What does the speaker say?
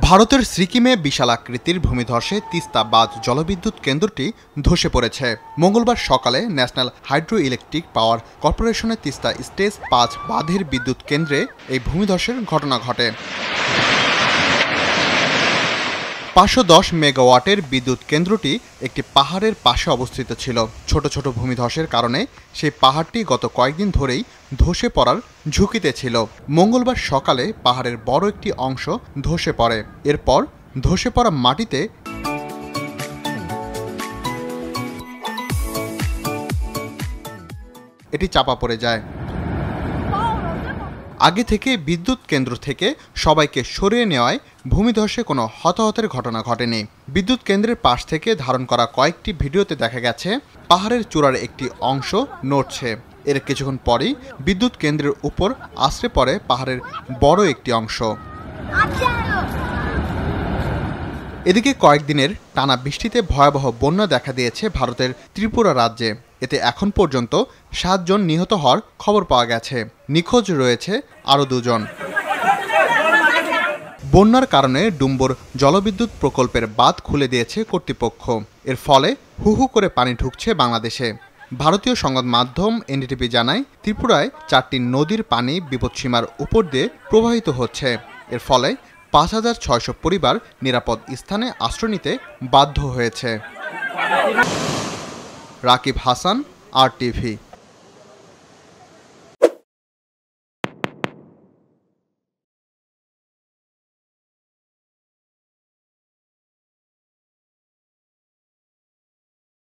ভারতের সিকিমে বিশাল আকৃতির ভূমিধসে তিস্তা বাঁধ জলবিদ্যুৎ কেন্দ্রটি ধসে পড়েছে। মঙ্গলবার সকালে ন্যাশনাল হাইড্রো ইলেকট্রিক পাওয়ার কর্পোরেশনের তিস্তা স্টেজ ৫ বাঁধের বিদ্যুৎ কেন্দ্রে এই ভূমিধসের ঘটনা ঘটে। ৫১০ মেগাওয়াটের বিদ্যুৎ কেন্দ্রটি একটি পাহাড়ের পাশে অবস্থিত ছিল। ছোট ছোট ভূমিধসের কারণে সেই পাহাড়টি গত কয়েকদিন ধরেই ধসে পড়ার ঝুঁকিতে ছিল। মঙ্গলবার সকালে পাহাড়ের বড় একটি অংশ ধসে পড়ে। এরপর ধসে পড়া মাটিতে এটি চাপা পড়ে যায়। আগে থেকে বিদ্যুৎ কেন্দ্র থেকে সবাইকে সরিয়ে নেওয়ায় ভূমিধসে কোনো হতাহতের ঘটনা ঘটেনি। বিদ্যুৎ কেন্দ্রের পাশ থেকে ধারণ করা কয়েকটি ভিডিওতে দেখা গেছে পাহাড়ের চূড়ার একটি অংশ নড়ছে। এর কিছুক্ষণ পরই বিদ্যুৎ কেন্দ্রের উপর আছড়ে পড়ে পাহাড়ের বড় একটি অংশ। এদিকে কয়েকদিনের টানা বৃষ্টিতে ভয়াবহ বন্যা দেখা দিয়েছে ভারতের ত্রিপুরা রাজ্যে। এতে এখন পর্যন্ত ৭ জন নিহত হওয়ার খবর পাওয়া গেছে। নিখোঁজ রয়েছে আরও ২ জন। বন্যার কারণে ডুম্বুর জলবিদ্যুৎ প্রকল্পের বাঁধ খুলে দিয়েছে কর্তৃপক্ষ। এর ফলে হু হু করে পানি ঢুকছে বাংলাদেশে। ভারতীয় সংবাদ মাধ্যম এনডিটিভি জানায়, ত্রিপুরায় ৪টি নদীর পানি বিপদসীমার উপর দিয়ে প্রবাহিত হচ্ছে। এর ফলে ৫,৬০০ পরিবার নিরাপদ স্থানে আশ্রয় নিতে বাধ্য হয়েছে। রাকিব হাসান, RTV।